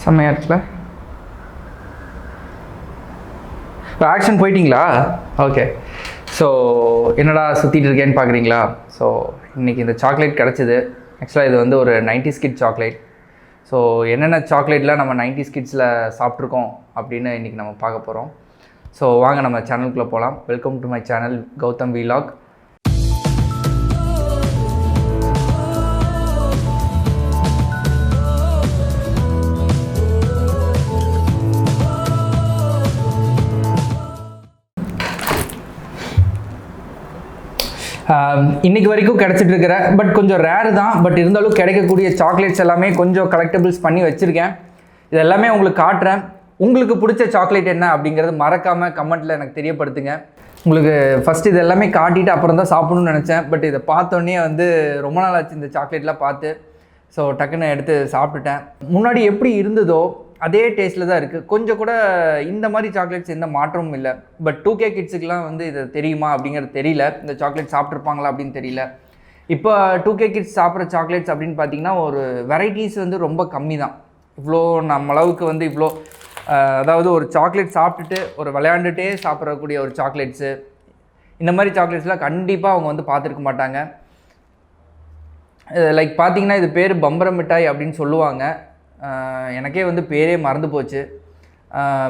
செம்மையாக இருக்குல்ல. இப்போ ஆக்ஷன் போயிட்டிங்களா? ஓகே. ஸோ என்னடா சுற்றிட்டு இருக்கேன்னு பார்க்குறீங்களா? ஸோ இன்றைக்கி இந்த சாக்லேட் கிடச்சிது. ஆக்சுவலாக இது வந்து ஒரு 90's கிட் சாக்லேட். ஸோ என்னென்ன சாக்லேட்லாம் நம்ம 90's கிட்ஸில் சாப்பிட்ருக்கோம் அப்படின்னு இன்றைக்கி நம்ம பார்க்க போகிறோம். ஸோ வாங்க நம்ம சேனலுக்குள்ளே போகலாம். Welcome to my channel Gautham vlog. இன்றைக்கி வரைக்கும் கிடச்சிட்டு இருக்கிற பட் கொஞ்சம் ரேரு தான். பட் இருந்தாலும் கிடைக்கக்கூடிய சாக்லேட்ஸ் எல்லாமே கொஞ்சம் கலெக்டபிள்ஸ் பண்ணி வச்சுருக்கேன். இது எல்லாமே உங்களுக்கு காட்டுறேன். உங்களுக்கு பிடிச்ச சாக்லேட் என்ன அப்படிங்கிறது மறக்காமல் கமெண்ட்டில் எனக்கு தெரியப்படுத்துங்க. உங்களுக்கு ஃபஸ்ட்டு இது எல்லாமே காட்டிட்டு அப்புறம் தான் சாப்பிடணும்னு நினச்சேன். பட் இதை பார்த்தோன்னே வந்து ரொம்ப நாள் ஆச்சு இந்த சாக்லேட்லாம் பார்த்து. ஸோ டக்குன்னு எடுத்து சாப்பிட்டுட்டேன். முன்னாடி எப்படி இருந்ததோ அதே டேஸ்ட்டில் தான் இருக்குது. கொஞ்சம் கூட இந்த மாதிரி சாக்லேட்ஸ் எந்த மாற்றமும் இல்லை. பட் 2K கிட்ஸுக்கெலாம் வந்து இது தெரியுமா அப்படிங்கிறது தெரியல. இந்த சாக்லேட் சாப்பிட்ருப்பாங்களா அப்படின்னு தெரியல. இப்போ 2K கிட்ஸ் சாப்பிட்ற சாக்லேட்ஸ் அப்படின்னு பார்த்தீங்கன்னா ஒரு வெரைட்டிஸ் வந்து ரொம்ப கம்மி தான். இவ்வளோ நம்ம அளவுக்கு வந்து இவ்வளோ அதாவது ஒரு சாக்லேட் சாப்பிட்டுட்டு ஒரு விளையாண்டுட்டே சாப்பிட்றக்கூடிய ஒரு சாக்லேட்ஸு, இந்த மாதிரி சாக்லேட்ஸ்லாம் கண்டிப்பாக அவங்க வந்து பார்த்துருக்க மாட்டாங்க. லைக் பார்த்தீங்கன்னா இது பேர் பம்பர மிட்டாய் அப்படின்னு சொல்லுவாங்க. எனக்கே வந்து பேரே மறந்து போச்சு.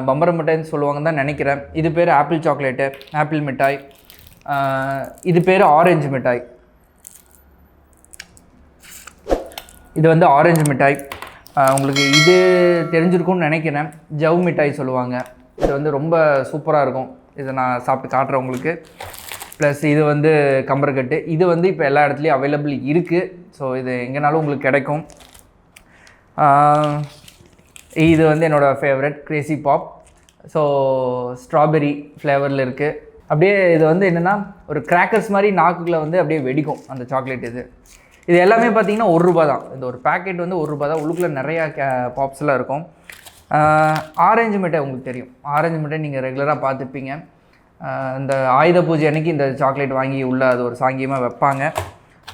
பம்பர மிட்டாய்ன்னு சொல்லுவாங்கன்னு தான் நினைக்கிறேன். இது பேர் ஆப்பிள் சாக்லேட்டு, ஆப்பிள் மிட்டாய். இது பேர் ஆரஞ்சு மிட்டாய். இது வந்து ஆரஞ்சு மிட்டாய். உங்களுக்கு இது தெரிஞ்சிருக்கும்னு நினைக்கிறேன். ஜவ் மிட்டாய் சொல்லுவாங்க. இது வந்து ரொம்ப சூப்பராக இருக்கும். இதை நான் சாப்பிட்டு காட்டுறேன் உங்களுக்கு. ப்ளஸ் இது வந்து கம்பரக்கட்டு. இது வந்து இப்போ எல்லா இடத்துலையும் அவைலபிள் இருக்குது. ஸோ இது எங்கேனாலும் உங்களுக்கு கிடைக்கும். இது வந்து என்னோடய favourite crazy pop. So strawberry ஃப்ளேவரில் இருக்குது. அப்படியே இது வந்து என்னென்னா ஒரு கிராக்கர்ஸ் மாதிரி நாக்குக்குள்ளே வந்து அப்படியே வெடிக்கும் அந்த சாக்லேட். இது எல்லாமே பார்த்திங்கன்னா ₹1 தான். இந்த ஒரு பேக்கெட் வந்து ₹1 தான். உள்ளுக்குள்ளே நிறையா பாப்ஸ்லாம் இருக்கும். ஆரஞ்சு மிட்டாய் உங்களுக்கு தெரியும். ஆரஞ்சு மிட்டாய் நீங்கள் ரெகுலராக பார்த்துருப்பீங்க. இந்த ஆயுத பூஜை அன்றைக்கி இந்த சாக்லேட் வாங்கி உள்ள அது ஒரு சாங்கியமாக வைப்பாங்க.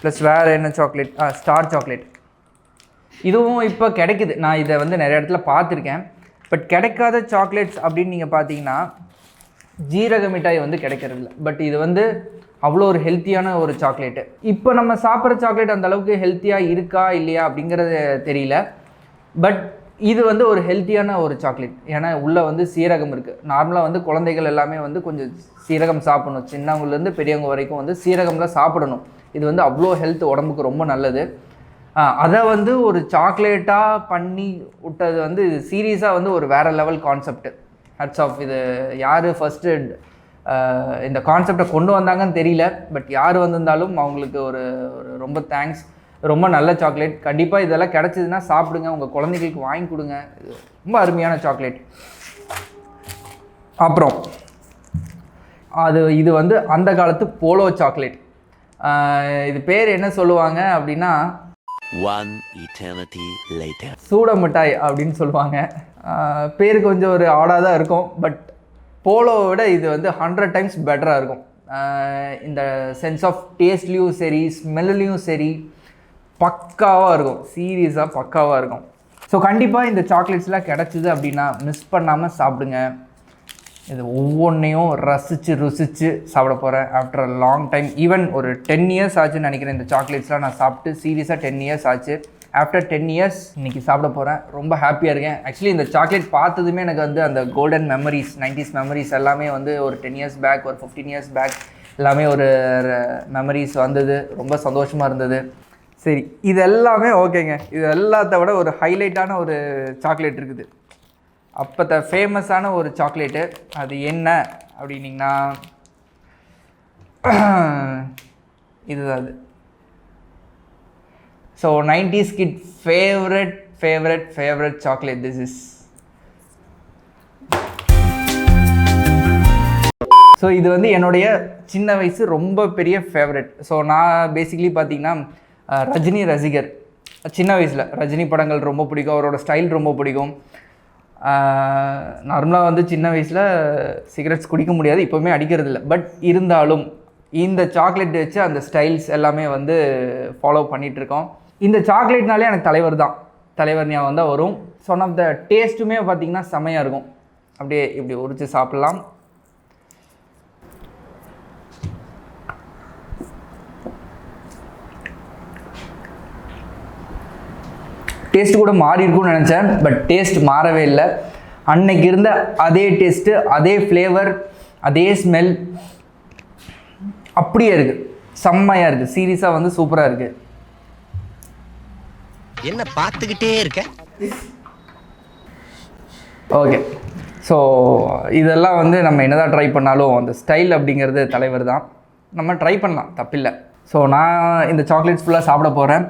ப்ளஸ் வேறு என்ன சாக்லேட்? Star chocolate. இதுவும் இப்போ கிடைக்குது. நான் இதை வந்து நிறைய இடத்துல பார்த்துருக்கேன். பட் கிடைக்காத சாக்லேட்ஸ் அப்படின்னு நீங்கள் பார்த்தீங்கன்னா சீரக மிட்டாய் வந்து கிடைக்கிறதில்ல. பட் இது வந்து அவ்வளோ ஒரு ஹெல்த்தியான ஒரு சாக்லேட்டு. இப்போ நம்ம சாப்பிட்ற சாக்லேட் அந்த அளவுக்கு ஹெல்த்தியாக இருக்கா இல்லையா அப்படிங்கிறது தெரியல. பட் இது வந்து ஒரு ஹெல்த்தியான ஒரு சாக்லேட். ஏன்னா உள்ளே வந்து சீரகம் இருக்குது. நார்மலாக வந்து குழந்தைகள் எல்லாமே வந்து கொஞ்சம் சீரகம் சாப்பிடணும். சின்னவங்கலேருந்து பெரியவங்க வரைக்கும் வந்து சீரகம்லாம் சாப்பிடணும். இது வந்து அவ்வளோ ஹெல்த், உடம்புக்கு ரொம்ப நல்லது. அதை வந்து ஒரு சாக்லேட்டாக பண்ணி விட்டது வந்து இது சீரியஸாக வந்து ஒரு வேறு லெவல் கான்செப்ட். Hats off. இது யார் ஃபஸ்ட்டு இந்த கான்செப்டை கொண்டு வந்தாங்கன்னு தெரியல. பட் யார் வந்திருந்தாலும் அவங்களுக்கு ஒரு ரொம்ப தேங்க்ஸ். ரொம்ப நல்ல சாக்லேட். கண்டிப்பாக இதெல்லாம் கிடச்சிதுன்னா சாப்பிடுங்க. உங்கள் குழந்தைகளுக்கு வாங்கி கொடுங்க. ரொம்ப அருமையான சாக்லேட். அப்புறம் இது வந்து அந்த காலத்து போலோ சாக்லேட். இது பேர் என்ன சொல்லுவாங்க அப்படின்னா சூட மிட்டாய் அப்படின்னு சொல்லுவாங்க. பேர் கொஞ்சம் ஒரு ஆடாக தான் இருக்கும். பட் போலோவை விட இது வந்து 100 டைம்ஸ் பெட்டராக இருக்கும். இந்த சென்ஸ் ஆஃப் டேஸ்ட்லேயும் சரி, ஸ்மெல்லையும் சரி பக்காவாக இருக்கும். சீரியஸாக பக்காவாக இருக்கும். ஸோ கண்டிப்பாக இந்த சாக்லேட்ஸ்லாம் கிடச்சிது அப்படின்னா மிஸ் பண்ணாமல் சாப்பிடுங்க. இது ஒவ்வொன்றையும் ருசித்து சாப்பிட போகிறேன் after a long time. Even ஒரு 10 இயர்ஸ் ஆச்சுன்னு நினைக்கிறேன் இந்த சாக்லேட்ஸ்லாம் நான் சாப்பிட்டு. சீரியஸாக 10 இயர்ஸ் ஆச்சு. ஆஃப்டர் 10 இயர்ஸ் இன்றைக்கி சாப்பிட போகிறேன். ரொம்ப ஹாப்பியாக இருக்கேன். ஆக்சுவலி இந்த சாக்லேட் பார்த்ததுமே எனக்கு வந்து அந்த கோல்டன் மெமரிஸ், 90's மெமரிஸ் எல்லாமே வந்து ஒரு 10 இயர்ஸ் பேக், ஒரு 15 இயர்ஸ் பேக் எல்லாமே ஒரு மெமரிஸ் வந்தது. ரொம்ப சந்தோஷமாக இருந்தது. சரி, இது எல்லாமே ஓகேங்க. இது எல்லாத்த விட ஒரு ஹைலைட்டான ஒரு சாக்லேட் இருக்குது. அப்போத்த ஃபேமஸான ஒரு சாக்லேட்டு. அது என்ன அப்படின்னிங்கன்னா இதுதான் அது. So 90's kid favourite chocolate this is. So இது வந்து என்னுடைய சின்ன வயசு ரொம்ப பெரிய ஃபேவரட். ஸோ நான் பேசிக்கலி பார்த்திங்கன்னா ரஜினி ரசிகர். சின்ன வயசில் ரஜினி படங்கள் ரொம்ப பிடிக்கும். அவரோட ஸ்டைல் ரொம்ப பிடிக்கும். நார்மலாக வந்து சின்ன வயசில் சிகரெட்ஸ் குடிக்க முடியாது, இப்போவுமே அடிக்கிறது இல்லை. பட் இருந்தாலும் இந்த சாக்லேட் வச்சு அந்த ஸ்டைல்ஸ் எல்லாமே வந்து ஃபாலோ பண்ணிகிட்ருக்கோம். இந்த சாக்லேட்னாலே எனக்கு தலைவர் தான். தலைவர் ஞாபகம் வந்தால் வரும். ஒன் ஆஃப் த டேஸ்ட்டுமே பார்த்திங்கன்னா செமையாக இருக்கும். அப்படியே இப்படி உரித்து சாப்பிட்லாம். டேஸ்ட்டு கூட மாறி இருக்கும்னு நினச்சேன், பட் டேஸ்ட் மாறவே இல்லை. அன்னைக்கு இருந்த அதே டேஸ்ட்டு, அதே ஃப்ளேவர், அதே ஸ்மெல் அப்படியே இருக்குது. செம்மையாக இருக்குது. சீரியஸாக வந்து சூப்பராக இருக்குது. என்ன பார்த்துக்கிட்டே இருக்க? ஓகே, ஸோ இதெல்லாம் வந்து நம்ம என்னதான் ட்ரை பண்ணாலும் அந்த ஸ்டைல் அப்படிங்கிறது தலைவர் தான். நம்ம ட்ரை பண்ணலாம், தப்பில்லை. ஸோ நான் இந்த சாக்லேட்ஸ் ஃபுல்லாக சாப்பிட போகிறேன்.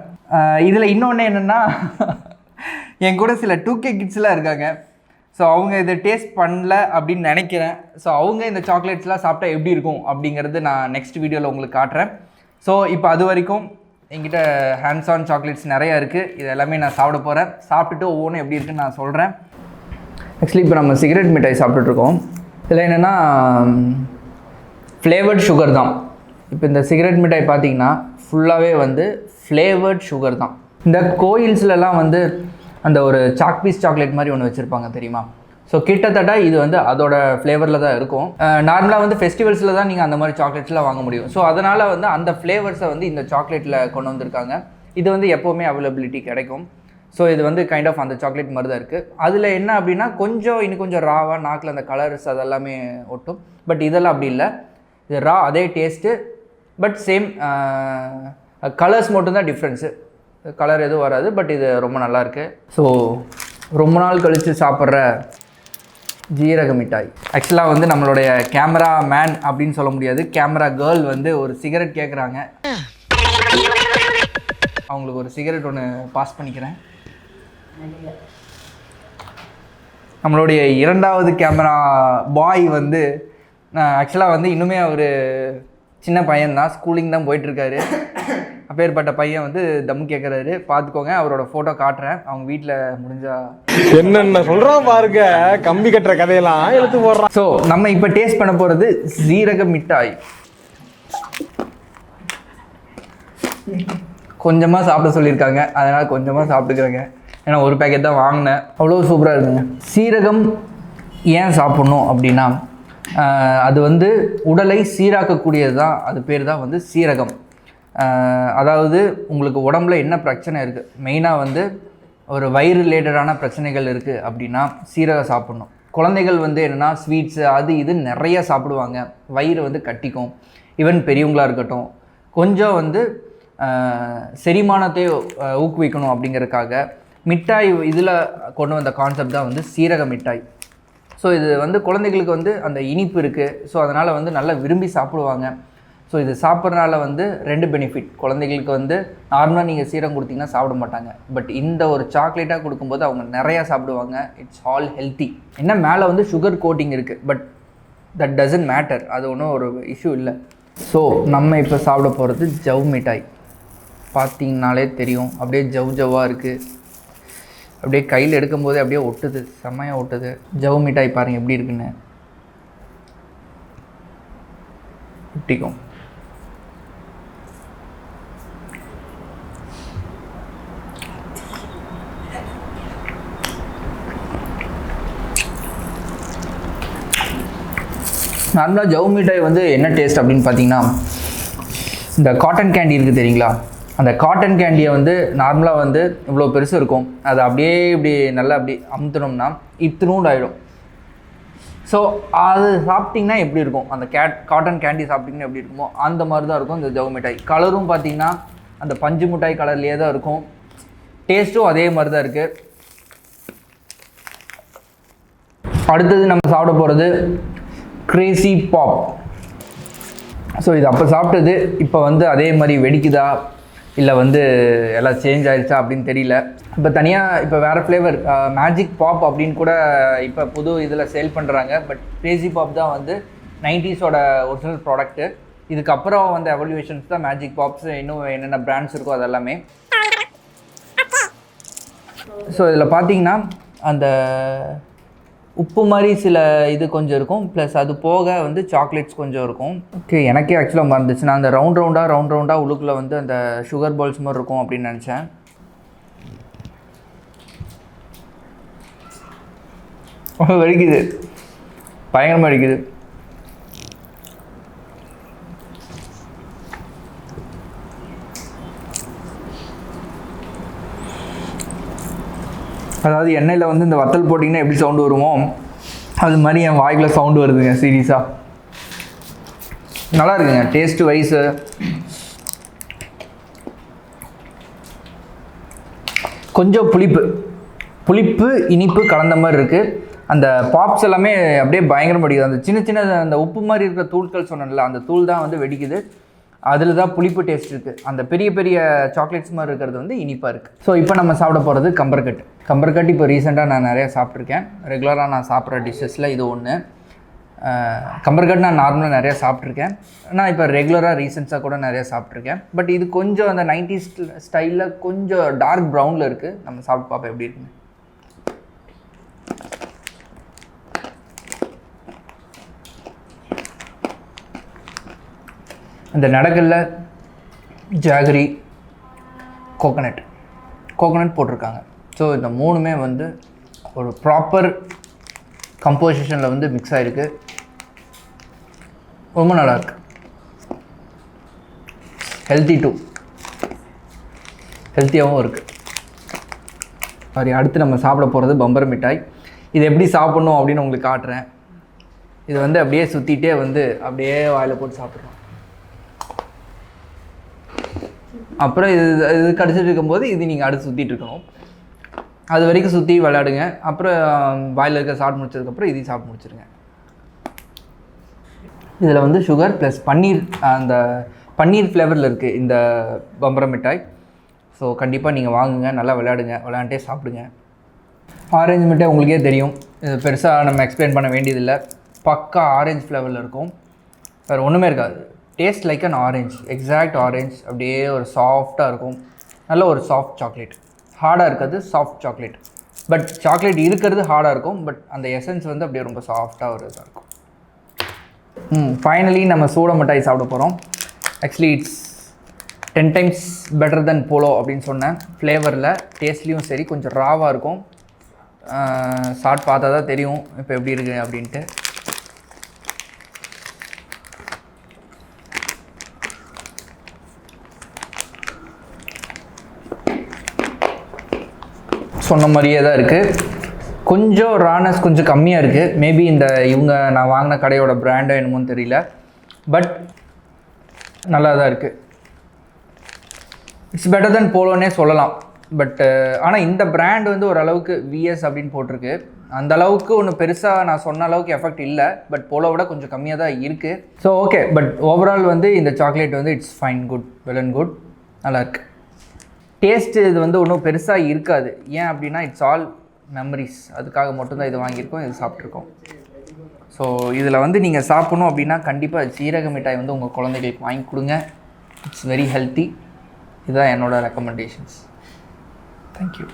இதில் இன்னொன்று என்னென்னா, என் கூட சில 2K கிட்ஸ்லாம் இருக்காங்க. ஸோ அவங்க இதை டேஸ்ட் பண்ணல அப்படின்னு நினைக்கிறேன். ஸோ அவங்க இந்த சாக்லேட்ஸ்லாம் சாப்பிட்டா எப்படி இருக்கும் அப்படிங்கிறது நான் நெக்ஸ்ட் வீடியோவில் உங்களுக்கு காட்டுறேன். ஸோ இப்போ அது வரைக்கும் என்கிட்ட ஹேண்ட்ஸ் ஆன் சாக்லேட்ஸ் நிறையா இருக்குது. இது எல்லாமே நான் சாப்பிட போகிறேன். சாப்பிட்டுட்டு ஒவ்வொன்றும் எப்படி இருக்குன்னு நான் சொல்கிறேன். ஆக்சுவலி இப்போ நம்ம சிகரெட் மிட்டாய் சாப்பிட்டுட்ருக்கோம். இதில் என்னென்னா ஃப்ளேவர்ட் சுகர் தான். இப்போ இந்த சிகரெட் மிட்டாய் பார்த்திங்கன்னா ஃபுல்லாகவே வந்து ஃப்ளேவர்ட் சுகர் தான். இந்த கோயில்ஸ்லலாம் வந்து அந்த ஒரு சாக் பீஸ் சாக்லேட் மாதிரி ஒன்று வச்சுருப்பாங்க தெரியுமா? ஸோ கிட்டத்தட்ட இது வந்து அதோட ஃப்ளேவரில் தான் இருக்கும். நார்மலாக வந்து ஃபெஸ்டிவல்ஸில் தான் நீங்கள் அந்த மாதிரி சாக்லேட்ஸ்லாம் வாங்க முடியும். ஸோ அதனால் வந்து அந்த ஃப்ளேவர்ஸை வந்து இந்த சாக்லேட்டில் கொண்டு வந்திருக்காங்க. இது வந்து எப்போவுமே அவைலபிலிட்டி கிடைக்கும். ஸோ இது வந்து கைண்ட் ஆஃப் அந்த சாக்லேட் மாதிரி தான் இருக்குது. அதில் என்ன அப்படின்னா இன்னும் கொஞ்சம் ராவாக நாக்கில் அந்த கலர்ஸ் அதெல்லாமே ஒட்டும். பட் இதெல்லாம் அப்படி இல்லை. இது ரா அதே டேஸ்ட்டு, பட் சேம் கலர்ஸ் மட்டும்தான் டிஃப்ரென்ஸு. கலர் எதுவும் வராது. பட் இது ரொம்ப நல்லாயிருக்கு. ஸோ ரொம்ப நாள் கழித்து சாப்பிட்ற ஜீரக மிட்டாய். ஆக்சுவலாக வந்து நம்மளுடைய கேமரா மேன் அப்படின்னு சொல்ல முடியாது, கேமரா கேர்ள் வந்து ஒரு சிகரெட் கேட்குறாங்க. அவங்களுக்கு ஒரு சிகரெட் ஒன்று பாஸ் பண்ணிக்கிறேன். நம்மளுடைய இரண்டாவது கேமரா பாய் வந்து ஆக்சுவலாக வந்து இன்னுமே அவர் சின்ன பையன்தான், ஸ்கூலிங் தான் போயிட்டுருக்காரு. அப்பேற்பட்ட பையன் வந்து தம் கேட்குறாரு. பார்த்துக்கோங்க, அவரோட ஃபோட்டோ காட்டுறேன். அவங்க வீட்டில் முடிஞ்சா என்னென்ன சொல்கிறான் பாருங்க, கம்பி கட்டுற கதையெல்லாம் எழுத்து போடுறான். ஸோ நம்ம இப்போ டேஸ்ட் பண்ண போகிறது சீரக மிட்டாய். கொஞ்சமாக சாப்பிட சொல்லியிருக்காங்க, அதனால் கொஞ்சமாக சாப்பிட்டுக்கிறேங்க. ஏன்னா ஒரு பேக்கெட் தான் வாங்கினேன். அவ்வளோ சூப்பராக இருக்குங்க. சீரகம் ஏன் சாப்பிட்ணும் அப்படின்னா, அது வந்து உடலை சீராக்கக்கூடியது தான். அது பேர் தான் வந்து சீரகம். அதாவது உங்களுக்கு உடம்புல என்ன பிரச்சனை இருக்குது, மெயினாக வந்து ஒரு வயிறு ரிலேட்டடான பிரச்சனைகள் இருக்குது அப்படின்னா சீரகம் சாப்பிட்ணும். குழந்தைகள் வந்து என்னென்னா ஸ்வீட்ஸு அது இது நிறைய சாப்பிடுவாங்க, வயிறு வந்து கட்டிக்கும். ஈவன் பெரியவங்களாக இருக்கட்டும், கொஞ்சம் வந்து செரிமானத்தை ஊக்குவிக்கணும் அப்படிங்கிறதுக்காக மிட்டாய் இதில் கொண்டு வந்த கான்செப்ட் தான் வந்து சீரக மிட்டாய். ஸோ இது வந்து குழந்தைகளுக்கு வந்து அந்த இனிப்பு இருக்குது. ஸோ அதனால் வந்து நல்லா விரும்பி சாப்பிடுவாங்க. ஸோ இது சாப்பிட்றதுனால வந்து 2 பெனிஃபிட். குழந்தைகளுக்கு வந்து நார்மலாக நீங்கள் சீரகம் கொடுத்தீங்கன்னா சாப்பிட மாட்டாங்க. பட் இந்த ஒரு சாக்லேட்டாக கொடுக்கும்போது அவங்க நிறையா சாப்பிடுவாங்க. It's all healthy. என்ன மேலே வந்து சுகர் கோட்டிங் இருக்குது, பட் தட் டசன்ட் மேட்டர். அது ஒன்றும் ஒரு இஷ்யூ இல்லை. ஸோ நம்ம இப்போ சாப்பிட போகிறது ஜவ் மிட்டாய். பார்த்தீங்கனாலே தெரியும், அப்படியே ஜவ்வாக இருக்குது. அப்படியே கையில் எடுக்கும்போதே அப்படியே ஒட்டுது, செம்மையாக ஒட்டுது. ஜவ் மிட்டாய் பாருங்கள் எப்படி இருக்குன்னு. ஒட்டிக்கும். நார்மலாக ஜவ் மிட்டாய் வந்து என்ன டேஸ்ட் அப்படின்னு பார்த்தீங்கன்னா, இந்த காட்டன் கேண்டி இருக்குது தெரியுங்களா? அந்த காட்டன் கேண்டியை வந்து நார்மலாக வந்து இவ்வளோ பெருசு இருக்கும். அது அப்படியே இப்படி நல்லா அப்படி அமுத்தினோம்னா இத்தினூண்டு ஆகிடும். ஸோ அது சாப்பிட்டிங்கன்னா எப்படி இருக்கும், அந்த காட்டன் கேண்டி சாப்பிட்டிங்கன்னா எப்படி இருக்குமோ அந்த மாதிரி தான் இருக்கும் இந்த ஜவ் மிட்டாய். கலரும் பார்த்திங்கன்னா அந்த பஞ்சு மிட்டாய் கலர்லேயே தான் இருக்கும். டேஸ்ட்டும் அதே மாதிரி தான் இருக்குது. அடுத்தது நம்ம சாப்பிட போகிறது கிரேசி பாப். ஸோ இது அப்போ சாப்பிட்டது இப்போ வந்து அதே மாதிரி வெடிக்குதா இல்லை வந்து எல்லாம் சேஞ்ச் ஆகிடுச்சா அப்படின்னு தெரியல. இப்போ தனியாக இப்போ வேறு ஃப்ளேவர் மேஜிக் பாப் அப்படின்னு கூட இப்போ புது இதில் சேல் பண்ணுறாங்க. பட் கிரேசி பாப் தான் வந்து 90ஸோட ஒரிஜினல் ப்ராடக்ட்டு. இதுக்கப்புறம் வந்து எவல்யூஷன்ஸ் தான் மேஜிக் பாப்ஸ், இன்னும் என்னென்ன பிராண்ட்ஸ் இருக்கோ அதெல்லாமே. ஸோ இதில் பார்த்தீங்கன்னா அந்த உப்பு மாதிரி சில இது கொஞ்சம் இருக்கும், ப்ளஸ் அது போக வந்து சாக்லேட்ஸ் கொஞ்சம் இருக்கும். ஓகே, எனக்கே ஆக்சுவலாக மறந்துச்சு. நான் அந்த ரவுண்ட் ரவுண்டாக உள்ளுக்குள்ளே வந்து அந்த சுகர் பால்ஸ் மாதிரி இருக்கும் அப்படின்னு நினச்சேன். வலிக்குது, பயங்கரமாக வலிக்குது. அதாவது எண்ணெயில் வந்து இந்த வத்தல் போட்டிங்கன்னா எப்படி சவுண்டு வருமோ அது மாதிரி என் வாய்க்குள்ள சவுண்டு வருதுங்க. சீரியஸாக நல்லா இருக்குங்க டேஸ்ட் வைஸு. கொஞ்சம் புளிப்பு இனிப்பு கலந்த மாதிரி இருக்குது. அந்த பாப்ஸ் எல்லாமே அப்படியே பயங்கரம் வெடிக்குது. அந்த சின்ன சின்ன அந்த உப்பு மாதிரி இருக்கிற தூள்கள் சொன்னேன்ல, அந்த தூள் தான் வந்து வெடிக்குது. அதில் தான் புளிப்பு டேஸ்ட் இருக்குது. அந்த பெரிய பெரிய சாக்லேட்ஸ் மாதிரி இருக்கிறது வந்து இனிப்பாக இருக்குது. ஸோ இப்போ நம்ம சாப்பிட போகிறது கம்பர்கட். இப்போ ரீசெண்டாக நான் நிறையா சாப்பிட்ருக்கேன். ரெகுலராக நான் சாப்பிட்ற டிஷ்ஷஸில் இது ஒன்று. கம்பர்கட் நான் நார்மலாக நிறையா சாப்பிட்ருக்கேன். நான் இப்போ ரெகுலராக ரீசெண்ட்ஸாக கூட நிறையா சாப்பிட்ருக்கேன். பட் இது கொஞ்சம் அந்த 90's ஸ்டைலில் கொஞ்சம் டார்க் ப்ரௌனில் இருக்குது. நம்ம சாப்பிட்டு பார்ப்போம் எப்படி இருக்குன்னு. இந்த நடக்கல்ல ஜாகரி கோகனட் போட்டிருக்காங்க. ஸோ இந்த மூணுமே வந்து ஒரு ப்ராப்பர் கம்போசிஷனில் வந்து மிக்ஸ் ஆகிருக்கு. ரொம்ப நல்லாயிருக்கு. ஹெல்த்தியாகவும் இருக்குது. சரி, அடுத்து நம்ம சாப்பிட போகிறது பம்பர மிட்டாய். இது எப்படி சாப்பிட்ணும் அப்படின்னு உங்களுக்கு காட்டுறேன். இது வந்து அப்படியே சுற்றிட்டே வந்து அப்படியே வாயில் போட்டு சாப்பிட்றோம். அப்புறம் இது கடிச்சிட்டு இருக்கும்போது இது நீங்கள் அடுத்து சுற்றிட்டு இருக்கணும். அது வரைக்கும் சுற்றி விளையாடுங்க. அப்புறம் வாயில் இருக்க சாப்பிட்டு முடிச்சதுக்கப்புறம் இதையும் சாப்பிட்டு முடிச்சிருங்க. இதில் வந்து சுகர் ப்ளஸ் பன்னீர், அந்த பன்னீர் ஃப்ளேவரில் இருக்குது இந்த பம்பர மிட்டாய். ஸோ கண்டிப்பாக நீங்கள் வாங்குங்க, நல்லா விளையாண்டே சாப்பிடுங்க. ஆரஞ்சு மிட்டாய் உங்களுக்கே தெரியும், இது பெருசாக நம்ம எக்ஸ்பிளைன் பண்ண வேண்டியதில்லை. பக்கா ஆரஞ்சு ஃப்ளேவரில் இருக்கும், வேறு ஒன்றுமே இருக்காது. Taste like an orange, exact orange. அப்படியே ஒரு சாஃப்டாக இருக்கும். நல்ல ஒரு சாஃப்ட் சாக்லேட், ஹார்டாக இருக்காது, சாஃப்ட் சாக்லேட். பட் சாக்லேட் இருக்கிறது ஹார்டாக இருக்கும், பட் அந்த எசன்ஸ் வந்து அப்படியே ரொம்ப சாஃப்டாக ஒரு இதாக இருக்கும். ஃபைனலி நம்ம சூட மிட்டாய் சாப்பிட போகிறோம். Actually it's 10 times better then polo அப்படின்னு சொன்னேன். ஃப்ளேவரில் டேஸ்ட்லேயும் சரி, கொஞ்சம் ராவாக இருக்கும். சாப்பிட்டு பார்த்தா தான் தெரியும் இப்போ எப்படி இருக்குது அப்படின்ட்டு. சொன்ன மாதிரியே தான் இருக்குது. கொஞ்சம் ரானஸ் கொஞ்சம் கம்மியாக இருக்குது. மேபி இவங்க நான் வாங்கின கடையோட பிராண்டோ என்னமோன்னு தெரியல. பட் நல்லா தான் இருக்குது. இட்ஸ் பெட்டர் தென் போலோன்னே சொல்லலாம். பட் ஆனால் இந்த பிராண்ட் வந்து ஓரளவுக்கு விஎஸ் அப்படின்னு போட்டிருக்கு. அந்த அளவுக்கு ஒன்று பெருசாக நான் சொன்ன அளவுக்கு எஃபெக்ட் இல்லை. பட் போலோவோட கொஞ்சம் கம்மியாக தான் இருக்குது. ஸோ ஓகே, பட் ஓவரால் வந்து இந்த சாக்லேட் வந்து it's fine, good, well and good, நல்லாயிருக்கு. டேஸ்ட்டு இது வந்து ஒன்றும் பெருசாக இருக்காது. ஏன் அப்படின்னா இட்ஸ் ஆல் மெமரிஸ். அதுக்காக மட்டும்தான் இது வாங்கியிருக்கோம், இது சாப்பிட்ருக்கோம். ஸோ இதில் வந்து நீங்கள் சாப்பிட்ணும் அப்படின்னா கண்டிப்பாக சீரக மிட்டாய் வந்து உங்கள் குழந்தைகளுக்கு வாங்கி கொடுங்க. It's very healthy. இதுதான் என்னோடய ரெக்கமெண்டேஷன்ஸ். தேங்க்யூ.